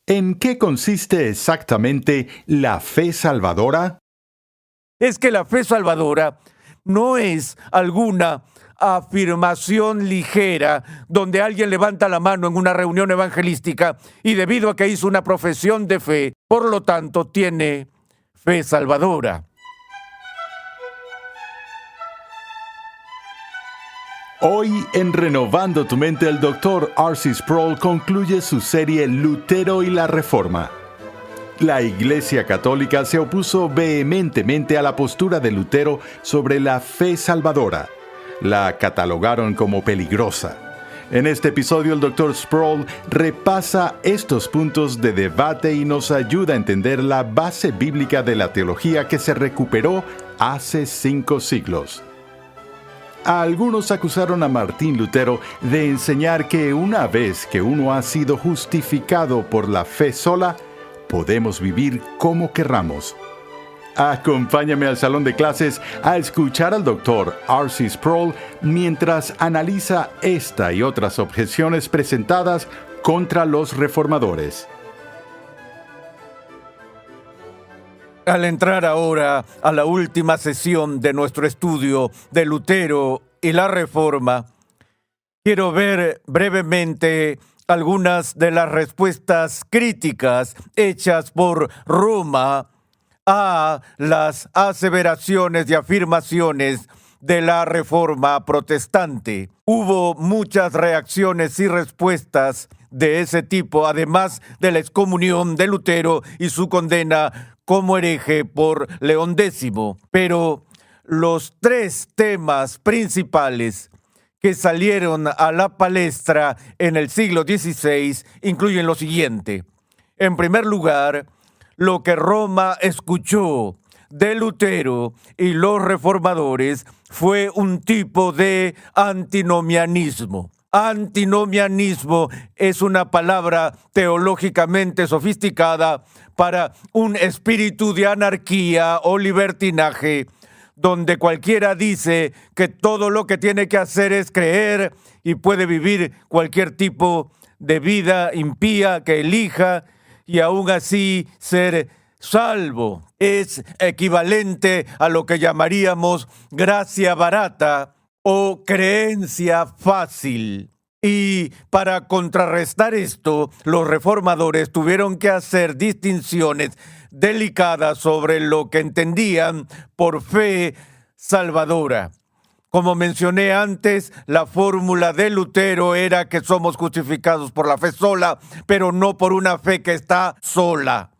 ¿En qué consiste exactamente la fe salvadora? Es que la fe salvadora no es alguna afirmación ligera donde alguien levanta la mano en una reunión evangelística y debido a que hizo una profesión de fe, por lo tanto tiene fe salvadora. Hoy, en Renovando tu Mente, el Dr. R.C. Sproul concluye su serie Lutero y la Reforma. La Iglesia Católica se opuso vehementemente a la postura de Lutero sobre la fe salvadora. La catalogaron como peligrosa. En este episodio, el Dr. Sproul repasa estos puntos de debate y nos ayuda a entender la base bíblica de la teología que se recuperó hace 5 siglos. Algunos acusaron a Martín Lutero de enseñar que una vez que uno ha sido justificado por la fe sola, podemos vivir como querramos. Acompáñame al salón de clases a escuchar al Dr. R.C. Sproul mientras analiza esta y otras objeciones presentadas contra los reformadores. Al entrar ahora a la última sesión de nuestro estudio de Lutero y la Reforma, quiero ver brevemente algunas de las respuestas críticas hechas por Roma a las aseveraciones y afirmaciones de la Reforma protestante. Hubo muchas reacciones y respuestas de ese tipo, además de la excomunión de Lutero y su condena como hereje por León X. Pero los 3 temas principales que salieron a la palestra en el siglo XVI incluyen lo siguiente. En primer lugar, lo que Roma escuchó de Lutero y los reformadores fue un tipo de antinomianismo. Antinomianismo es una palabra teológicamente sofisticada para un espíritu de anarquía o libertinaje, donde cualquiera dice que todo lo que tiene que hacer es creer y puede vivir cualquier tipo de vida impía que elija y aún así ser salvo. Es equivalente a lo que llamaríamos gracia barata o creencia fácil. Y para contrarrestar esto, los reformadores tuvieron que hacer distinciones delicadas sobre lo que entendían por fe salvadora. Como mencioné antes, la fórmula de Lutero era que somos justificados por la fe sola, pero no por una fe que está sola.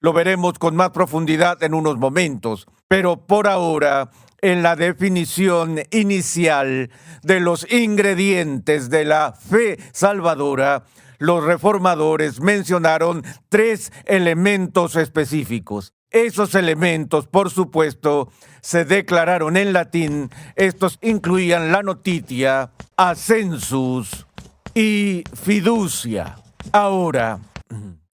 Lo veremos con más profundidad en unos momentos, pero por ahora, en la definición inicial de los ingredientes de la fe salvadora, los reformadores mencionaron 3 elementos específicos. Esos elementos, por supuesto, se declararon en latín. Estos incluían la notitia, ascensus y fiducia. Ahora,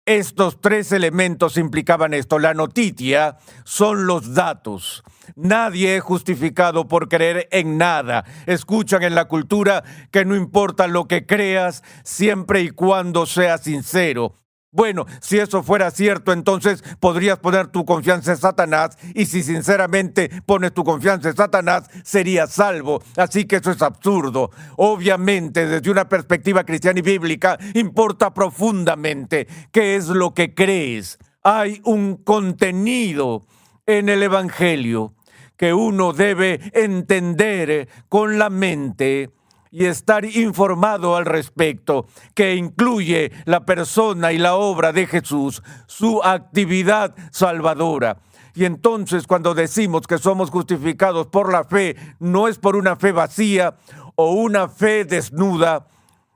estos 3 elementos implicaban esto. La notitia son los datos. Nadie es justificado por creer en nada. Escuchan en la cultura que no importa lo que creas, siempre y cuando sea sincero. Bueno, si eso fuera cierto, entonces podrías poner tu confianza en Satanás, y si sinceramente pones tu confianza en Satanás, serías salvo. Así que eso es absurdo. Obviamente, desde una perspectiva cristiana y bíblica, importa profundamente qué es lo que crees. Hay un contenido en el Evangelio que uno debe entender con la mente y estar informado al respecto, que incluye la persona y la obra de Jesús, su actividad salvadora. Y entonces, cuando decimos que somos justificados por la fe, no es por una fe vacía o una fe desnuda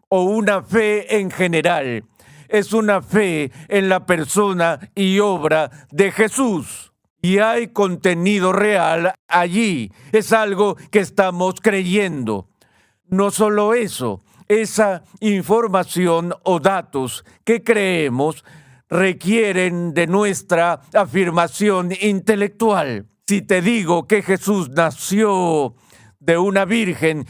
o una fe en general. Es una fe en la persona y obra de Jesús. Y hay contenido real allí. Es algo que estamos creyendo. No solo eso, esa información o datos que creemos requieren de nuestra afirmación intelectual. Si te digo que Jesús nació de una virgen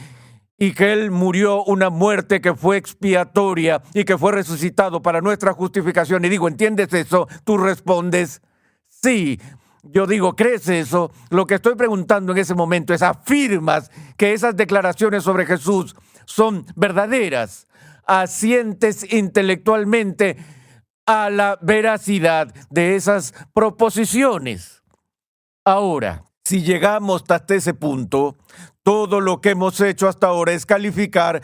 y que Él murió una muerte que fue expiatoria y que fue resucitado para nuestra justificación. Y digo, ¿entiendes eso? Tú respondes, sí. Yo digo, ¿crees eso? Lo que estoy preguntando en ese momento es, ¿afirmas que esas declaraciones sobre Jesús son verdaderas? ¿Asientes intelectualmente a la veracidad de esas proposiciones? Ahora, si llegamos hasta ese punto, todo lo que hemos hecho hasta ahora es calificar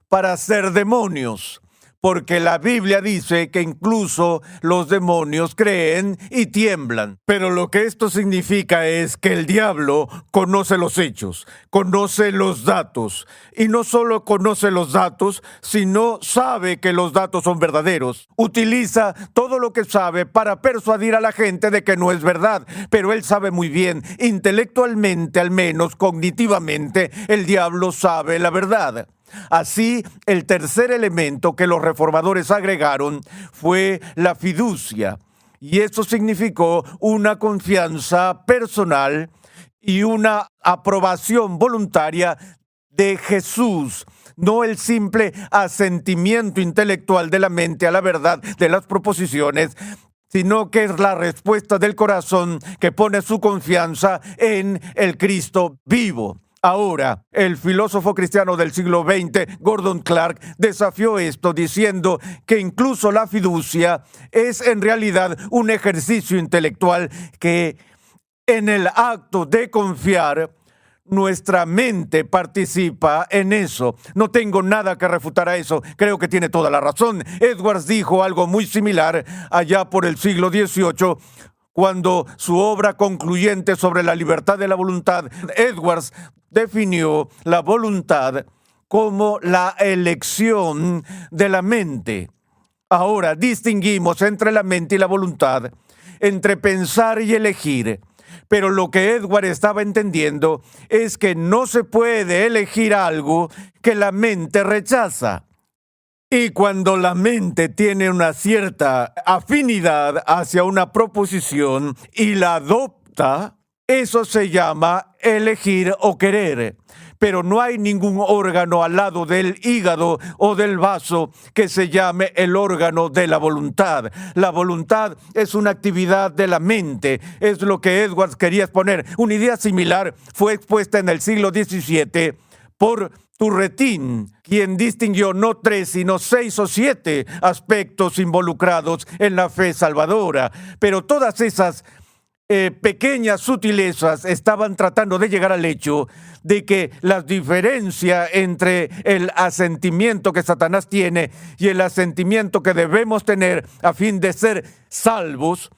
para ser demonios, porque la Biblia dice que incluso los demonios creen y tiemblan. Pero lo que esto significa es que el diablo conoce los hechos, conoce los datos, y no solo conoce los datos, sino sabe que los datos son verdaderos. Utiliza todo lo que sabe para persuadir a la gente de que no es verdad, pero él sabe muy bien, intelectualmente, al menos cognitivamente, el diablo sabe la verdad. Así, el tercer elemento que los reformadores agregaron fue la fiducia, y eso significó una confianza personal y una aprobación voluntaria de Jesús, no el simple asentimiento intelectual de la mente a la verdad de las proposiciones, sino que es la respuesta del corazón que pone su confianza en el Cristo vivo. Ahora, el filósofo cristiano del siglo XX, Gordon Clark, desafió esto diciendo que incluso la fiducia es en realidad un ejercicio intelectual que en el acto de confiar, nuestra mente participa en eso. No tengo nada que refutar a eso. Creo que tiene toda la razón. Edwards dijo algo muy similar allá por el siglo XVIII, cuando su obra concluyente sobre la libertad de la voluntad, Edwards definió la voluntad como la elección de la mente. Ahora distinguimos entre la mente y la voluntad, entre pensar y elegir. Pero lo que Edwards estaba entendiendo es que no se puede elegir algo que la mente rechaza. Y cuando la mente tiene una cierta afinidad hacia una proposición y la adopta, eso se llama elegir o querer. Pero no hay ningún órgano al lado del hígado o del vaso que se llame el órgano de la voluntad. La voluntad es una actividad de la mente. Es lo que Edwards quería exponer. Una idea similar fue expuesta en el siglo XVII por Turretin, quien distinguió no 3, sino 6 o 7 aspectos involucrados en la fe salvadora. Pero todas esas pequeñas sutilezas estaban tratando de llegar al hecho de que la diferencia entre el asentimiento que Satanás tiene y el asentimiento que debemos tener a fin de ser salvos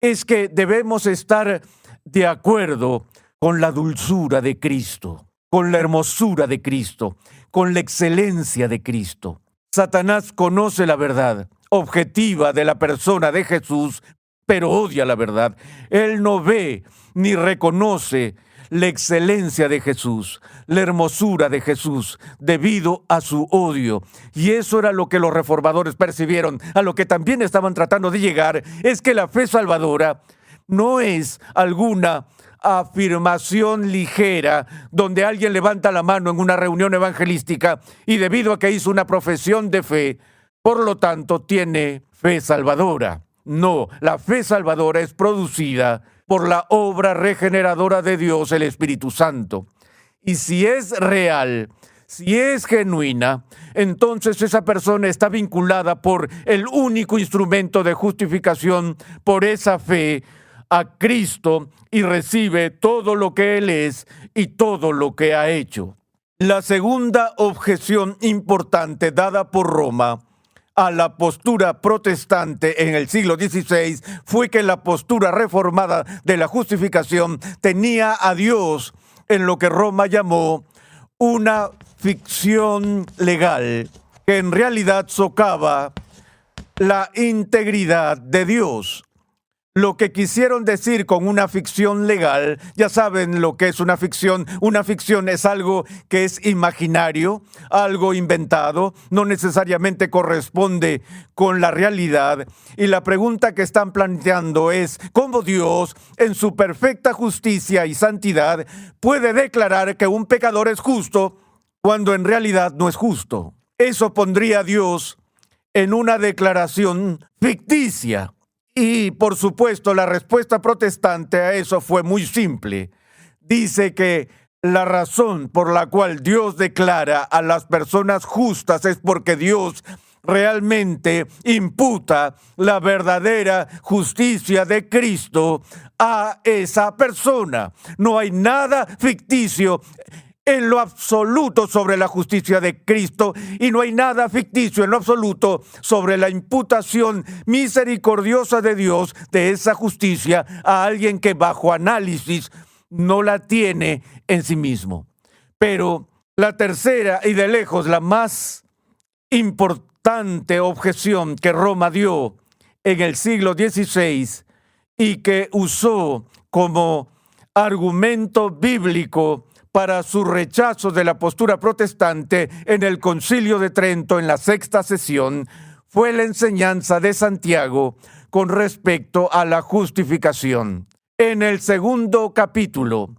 es que debemos estar de acuerdo con la dulzura de Cristo, con la hermosura de Cristo, con la excelencia de Cristo. Satanás conoce la verdad objetiva de la persona de Jesús, pero odia la verdad. Él no ve ni reconoce la excelencia de Jesús, la hermosura de Jesús, debido a su odio. Y eso era lo que los reformadores percibieron. A lo que también estaban tratando de llegar es que la fe salvadora no es alguna afirmación ligera donde alguien levanta la mano en una reunión evangelística y debido a que hizo una profesión de fe, por lo tanto tiene fe salvadora. No, la fe salvadora es producida por la obra regeneradora de Dios, el Espíritu Santo. Y si es real, si es genuina, entonces esa persona está vinculada por el único instrumento de justificación, por esa fe, a Cristo, y recibe todo lo que Él es y todo lo que ha hecho. La segunda objeción importante dada por Roma a la postura protestante en el siglo XVI fue que la postura reformada de la justificación tenía a Dios en lo que Roma llamó una ficción legal, que en realidad socava la integridad de Dios. Lo que quisieron decir con una ficción legal, ya saben lo que es una ficción. Una ficción es algo que es imaginario, algo inventado, no necesariamente corresponde con la realidad. Y la pregunta que están planteando es, ¿cómo Dios, en su perfecta justicia y santidad, puede declarar que un pecador es justo cuando en realidad no es justo. Eso pondría a Dios en una declaración ficticia. Y, por supuesto, la respuesta protestante a eso fue muy simple. Dice que la razón por la cual Dios declara a las personas justas es porque Dios realmente imputa la verdadera justicia de Cristo a esa persona. No hay nada ficticio en lo absoluto sobre la justicia de Cristo, y no hay nada ficticio en lo absoluto sobre la imputación misericordiosa de Dios de esa justicia a alguien que bajo análisis no la tiene en sí mismo. Pero la tercera y de lejos la más importante objeción que Roma dio en el siglo XVI y que usó como argumento bíblico para su rechazo de la postura protestante en el Concilio de Trento en la sexta sesión fue la enseñanza de Santiago con respecto a la justificación. En el segundo capítulo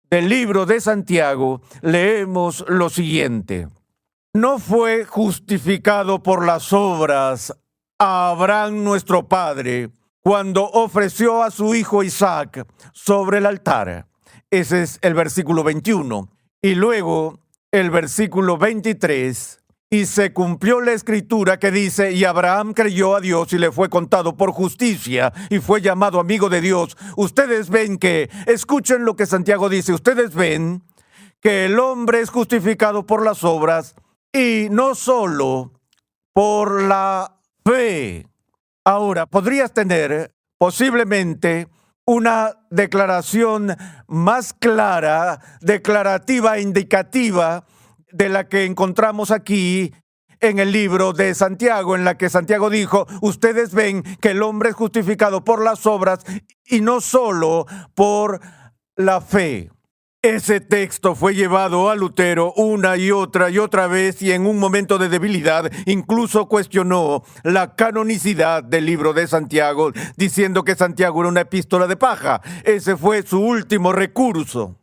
del libro de Santiago leemos lo siguiente: no fue justificado por las obras a Abraham nuestro padre cuando ofreció a su hijo Isaac sobre el altar. Ese es el versículo 21. Y luego el versículo 23. Y se cumplió la escritura que dice: y Abraham creyó a Dios y le fue contado por justicia y fue llamado amigo de Dios. Ustedes ven que, escuchen lo que Santiago dice, ustedes ven que el hombre es justificado por las obras y no solo por la fe. Ahora, podrías tener posiblemente una declaración más clara, declarativa e indicativa de la que encontramos aquí en el libro de Santiago, en la que Santiago dijo: ustedes ven que el hombre es justificado por las obras y no solo por la fe. Ese texto fue llevado a Lutero una y otra vez, y en un momento de debilidad incluso cuestionó la canonicidad del libro de Santiago, diciendo que Santiago era una epístola de paja. Ese fue su último recurso.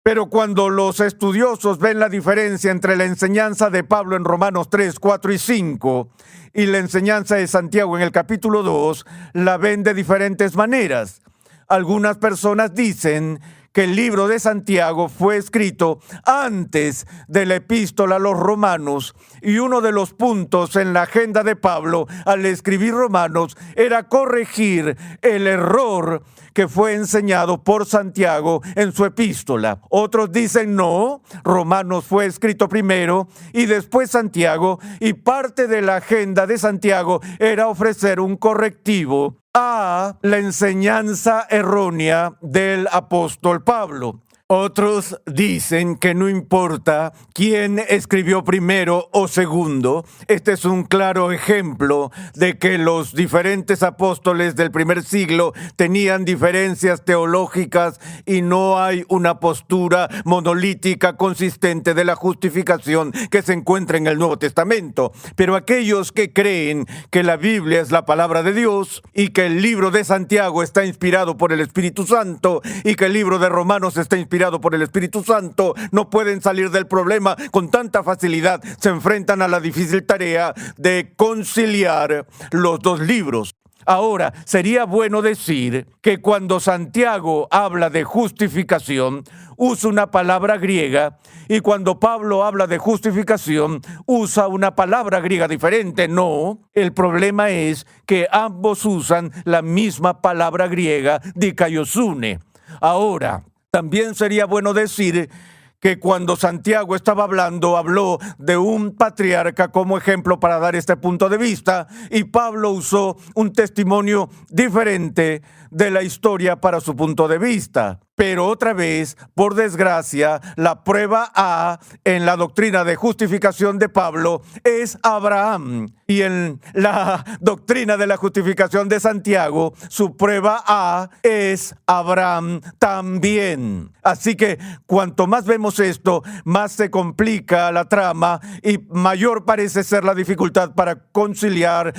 Pero cuando los estudiosos ven la diferencia entre la enseñanza de Pablo en Romanos 3, 4 y 5 y la enseñanza de Santiago en el capítulo 2, la ven de diferentes maneras. Algunas personas dicen que el libro de Santiago fue escrito antes de la epístola a los romanos, y uno de los puntos en la agenda de Pablo al escribir Romanos era corregir el error que fue enseñado por Santiago en su epístola. Otros dicen no, Romanos fue escrito primero y después Santiago, y parte de la agenda de Santiago era ofrecer un correctivo a la enseñanza errónea del apóstol Pablo. Otros dicen que no importa quién escribió primero o segundo. Este es un claro ejemplo de que los diferentes apóstoles del primer siglo tenían diferencias teológicas y no hay una postura monolítica consistente de la justificación que se encuentra en el Nuevo Testamento. Pero aquellos que creen que la Biblia es la palabra de Dios y que el libro de Santiago está inspirado por el Espíritu Santo y que el libro de Romanos está inspirado por el Espíritu Santo, no pueden salir del problema con tanta facilidad. Se enfrentan a la difícil tarea de conciliar los dos libros. Ahora, sería bueno decir que cuando Santiago habla de justificación, usa una palabra griega, y cuando Pablo habla de justificación, usa una palabra griega diferente. No, el problema es que ambos usan la misma palabra griega, dikaiosune. Ahora, también sería bueno decir que cuando Santiago estaba hablando, habló de un patriarca como ejemplo para dar este punto de vista, y Pablo usó un testimonio diferente de la historia para su punto de vista. Pero otra vez, por desgracia, la prueba A en la doctrina de justificación de Pablo es Abraham. Y en la doctrina de la justificación de Santiago, su prueba A es Abraham también. Así que cuanto más vemos esto, más se complica la trama y mayor parece ser la dificultad para conciliar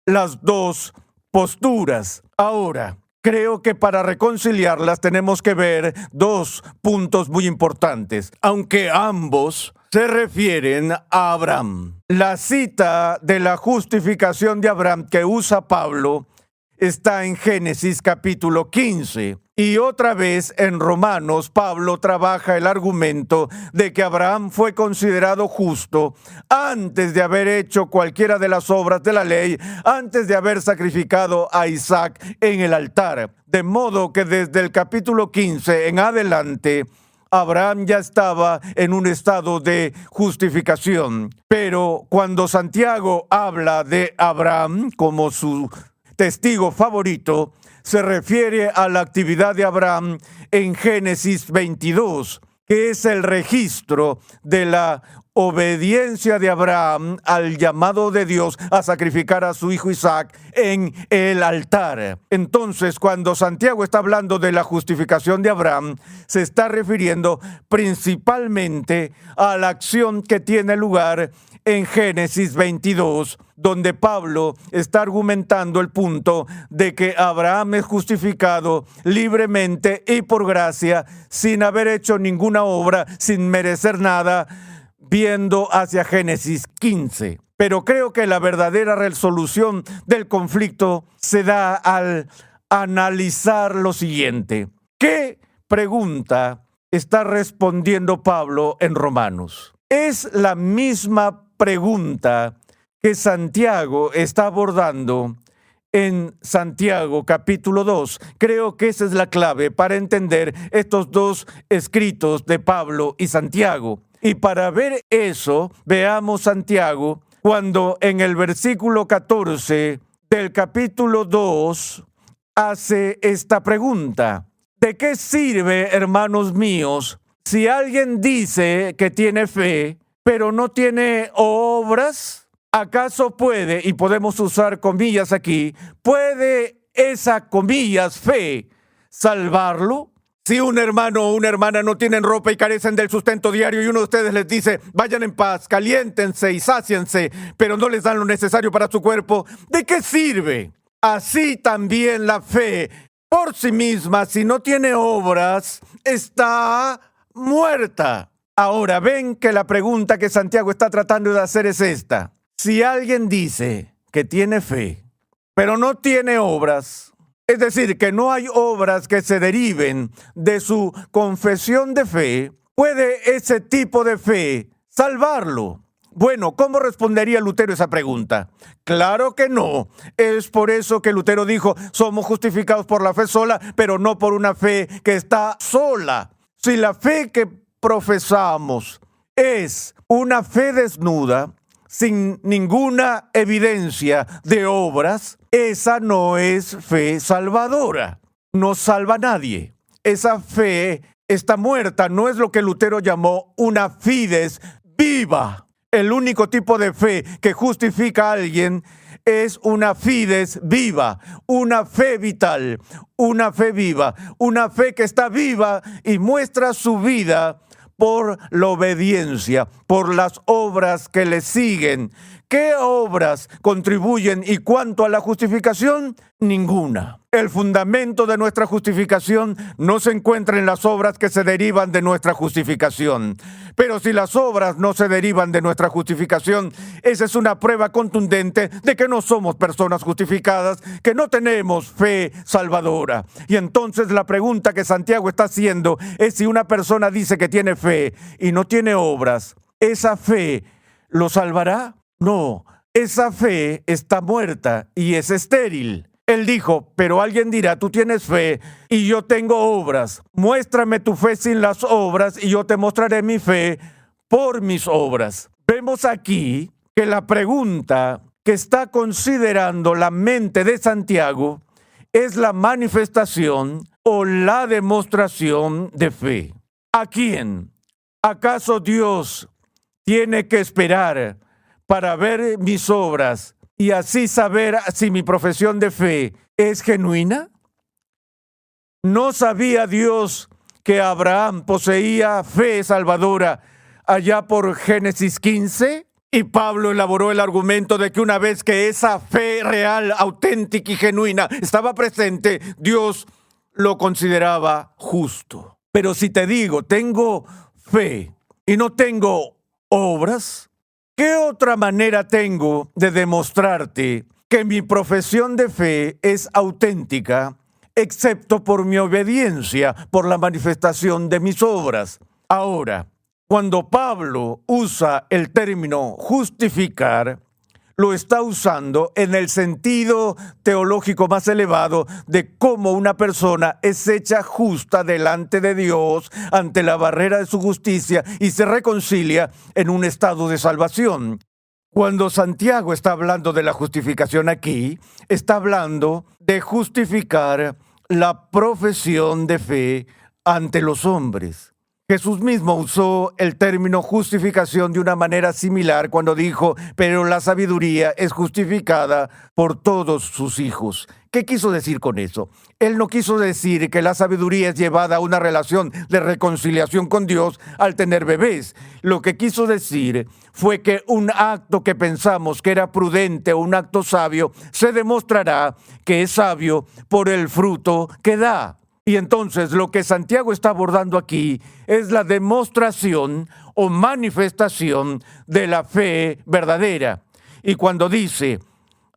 las dos posturas. Ahora, creo que para reconciliarlas tenemos que ver dos puntos muy importantes. Aunque ambos se refieren a Abraham. La cita de la justificación de Abraham que usa Pablo está en Génesis capítulo 15. Y otra vez en Romanos, Pablo trabaja el argumento de que Abraham fue considerado justo antes de haber hecho cualquiera de las obras de la ley, antes de haber sacrificado a Isaac en el altar. De modo que desde el capítulo 15 en adelante, Abraham ya estaba en un estado de justificación. Pero cuando Santiago habla de Abraham como su testigo favorito, se refiere a la actividad de Abraham en Génesis 22, que es el registro de la obediencia de Abraham al llamado de Dios a sacrificar a su hijo Isaac en el altar. Entonces, cuando Santiago está hablando de la justificación de Abraham, se está refiriendo principalmente a la acción que tiene lugar en Génesis 22, donde Pablo está argumentando el punto de que Abraham es justificado libremente y por gracia, sin haber hecho ninguna obra, sin merecer nada, viendo hacia Génesis 15. Pero creo que la verdadera resolución del conflicto se da al analizar lo siguiente. ¿Qué pregunta está respondiendo Pablo en Romanos? Es la misma pregunta que Santiago está abordando en Santiago capítulo 2. Creo que esa es la clave para entender estos dos escritos de Pablo y Santiago. Y para ver eso, veamos Santiago cuando en el versículo 14 del capítulo 2 hace esta pregunta. ¿De qué sirve, hermanos míos, si alguien dice que tiene fe, pero no tiene obras? ¿Acaso puede, y podemos usar comillas aquí, puede esa, comillas, fe, salvarlo? Si un hermano o una hermana no tienen ropa y carecen del sustento diario y uno de ustedes les dice, vayan en paz, caliéntense y sáciense, pero no les dan lo necesario para su cuerpo, ¿de qué sirve? Así también la fe, por sí misma, si no tiene obras, está muerta. Ahora, ven que la pregunta que Santiago está tratando de hacer es esta. Si alguien dice que tiene fe, pero no tiene obras, es decir, que no hay obras que se deriven de su confesión de fe, ¿puede ese tipo de fe salvarlo? Bueno, ¿cómo respondería Lutero esa pregunta? Claro que no. Es por eso que Lutero dijo, somos justificados por la fe sola, pero no por una fe que está sola. Si la fe que profesamos es una fe desnuda, sin ninguna evidencia de obras, esa no es fe salvadora. No salva a nadie. Esa fe está muerta. No es lo que Lutero llamó una fides viva. El único tipo de fe que justifica a alguien es una fides viva, una fe vital, una fe viva, una fe que está viva y muestra su vida por la obediencia, por las obras que le siguen. ¿Qué obras contribuyen y cuánto a la justificación? Ninguna. El fundamento de nuestra justificación no se encuentra en las obras que se derivan de nuestra justificación. Pero si las obras no se derivan de nuestra justificación, esa es una prueba contundente de que no somos personas justificadas, que no tenemos fe salvadora. Y entonces la pregunta que Santiago está haciendo es si una persona dice que tiene fe y no tiene obras, ¿esa fe lo salvará? No, esa fe está muerta y es estéril. Él dijo, pero alguien dirá, tú tienes fe y yo tengo obras. Muéstrame tu fe sin las obras y yo te mostraré mi fe por mis obras. Vemos aquí que la pregunta que está considerando la mente de Santiago es la manifestación o la demostración de fe. ¿A quién? ¿Acaso Dios tiene que esperar para ver mis obras y así saber si mi profesión de fe es genuina? ¿No sabía Dios que Abraham poseía fe salvadora allá por Génesis 15? Y Pablo elaboró el argumento de que una vez que esa fe real, auténtica y genuina estaba presente, Dios lo consideraba justo. Pero si te digo, tengo fe y no tengo ¿Obras? ¿Qué otra manera tengo de demostrarte que mi profesión de fe es auténtica, excepto por mi obediencia, por la manifestación de mis obras? Ahora, cuando Pablo usa el término justificar, lo está usando en el sentido teológico más elevado de cómo una persona es hecha justa delante de Dios ante la barrera de su justicia y se reconcilia en un estado de salvación. Cuando Santiago está hablando de la justificación aquí, está hablando de justificar la profesión de fe ante los hombres. Jesús mismo usó el término justificación de una manera similar cuando dijo, pero la sabiduría es justificada por todos sus hijos. ¿Qué quiso decir con eso? Él no quiso decir que la sabiduría es llevada a una relación de reconciliación con Dios al tener bebés. Lo que quiso decir fue que un acto que pensamos que era prudente o un acto sabio se demostrará que es sabio por el fruto que da. Y entonces lo que Santiago está abordando aquí es la demostración o manifestación de la fe verdadera. Y cuando dice,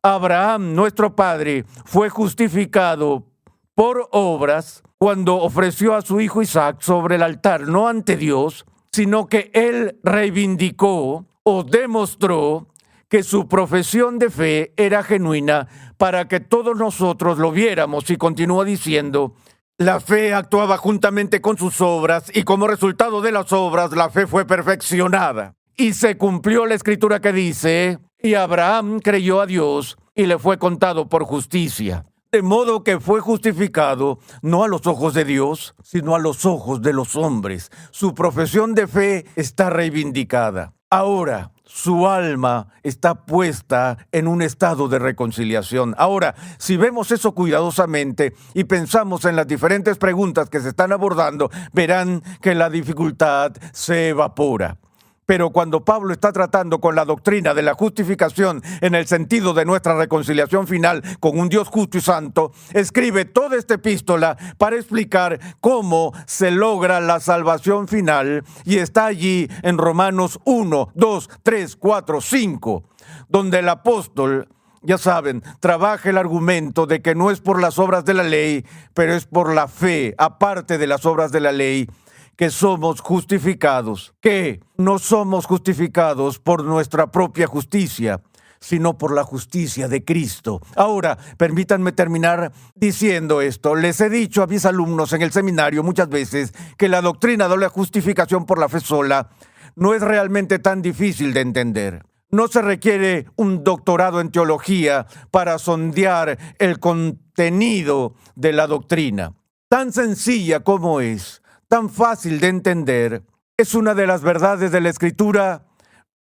Abraham, nuestro padre, fue justificado por obras cuando ofreció a su hijo Isaac sobre el altar, no ante Dios, sino que él reivindicó o demostró que su profesión de fe era genuina para que todos nosotros lo viéramos. Y continúa diciendo, la fe actuaba juntamente con sus obras y como resultado de las obras la fe fue perfeccionada. Y se cumplió la escritura que dice, y Abraham creyó a Dios y le fue contado por justicia. De modo que fue justificado no a los ojos de Dios, sino a los ojos de los hombres. Su profesión de fe está reivindicada. Ahora, su alma está puesta en un estado de reconciliación. Ahora, si vemos eso cuidadosamente y pensamos en las diferentes preguntas que se están abordando, verán que la dificultad se evapora. Pero cuando Pablo está tratando con la doctrina de la justificación en el sentido de nuestra reconciliación final con un Dios justo y santo, escribe toda esta epístola para explicar cómo se logra la salvación final y está allí en Romanos 1, 2, 3, 4, 5, donde el apóstol, ya saben, trabaja el argumento de que no es por las obras de la ley, pero es por la fe, aparte de las obras de la ley, que somos justificados, que no somos justificados por nuestra propia justicia, sino por la justicia de Cristo. Ahora, permítanme terminar diciendo esto. Les he dicho a mis alumnos en el seminario muchas veces que la doctrina de la justificación por la fe sola no es realmente tan difícil de entender. No se requiere un doctorado en teología para sondear el contenido de la doctrina. Tan sencilla como es, tan fácil de entender, es una de las verdades de la Escritura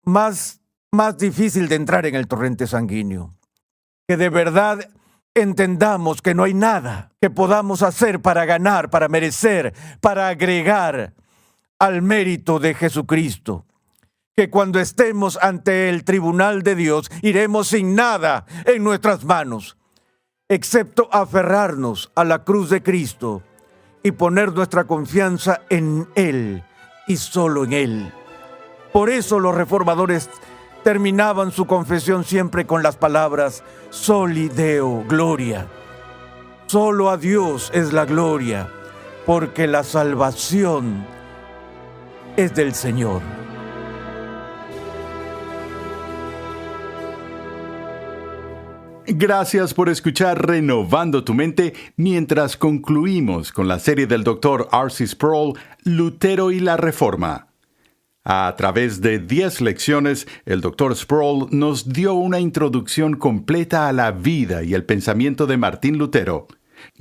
más difícil de entrar en el torrente sanguíneo. Que de verdad entendamos que no hay nada que podamos hacer para ganar, para merecer, para agregar al mérito de Jesucristo. Que cuando estemos ante el tribunal de Dios, iremos sin nada en nuestras manos, excepto aferrarnos a la cruz de Cristo y poner nuestra confianza en Él y solo en Él. Por eso los reformadores terminaban su confesión siempre con las palabras Soli Deo Gloria. Solo a Dios es la gloria, porque la salvación es del Señor. Gracias por escuchar Renovando tu Mente mientras concluimos con la serie del Dr. R.C. Sproul, Lutero y la Reforma. A través de 10 lecciones, el Dr. Sproul nos dio una introducción completa a la vida y el pensamiento de Martín Lutero.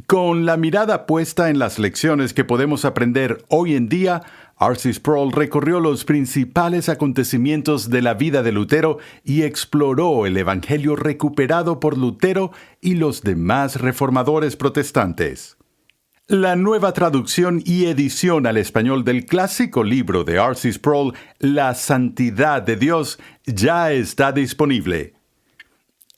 Con la mirada puesta en las lecciones que podemos aprender hoy en día, R.C. Sproul recorrió los principales acontecimientos de la vida de Lutero y exploró el Evangelio recuperado por Lutero y los demás reformadores protestantes. La nueva traducción y edición al español del clásico libro de R.C. Sproul, La Santidad de Dios, ya está disponible.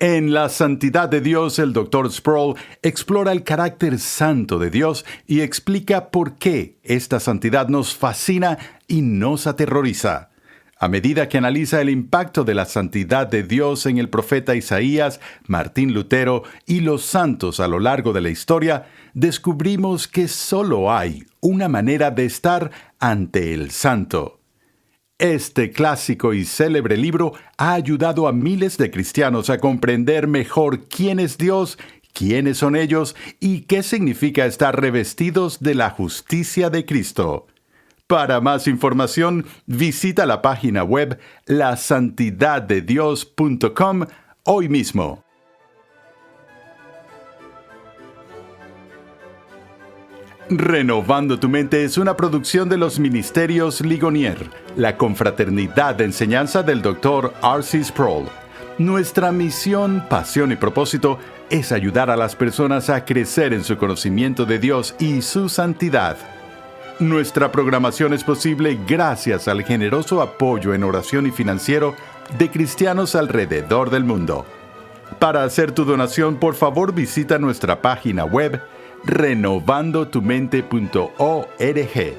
En La Santidad de Dios, el Dr. Sproul explora el carácter santo de Dios y explica por qué esta santidad nos fascina y nos aterroriza. A medida que analiza el impacto de la santidad de Dios en el profeta Isaías, Martín Lutero y los santos a lo largo de la historia, descubrimos que solo hay una manera de estar ante el santo. Este clásico y célebre libro ha ayudado a miles de cristianos a comprender mejor quién es Dios, quiénes son ellos y qué significa estar revestidos de la justicia de Cristo. Para más información, visita la página web lasantidaddedios.com hoy mismo. Renovando tu mente es una producción de los Ministerios Ligonier, la confraternidad de enseñanza del Dr. R.C. Sproul. Nuestra misión, pasión y propósito es ayudar a las personas a crecer en su conocimiento de Dios y su santidad. Nuestra programación es posible gracias al generoso apoyo en oración y financiero de cristianos alrededor del mundo. Para hacer tu donación, por favor visita nuestra página web renovandotumente.org.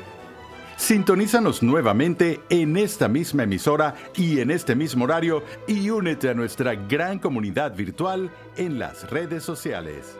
Sintonízanos nuevamente en esta misma emisora y en este mismo horario y únete a nuestra gran comunidad virtual en las redes sociales.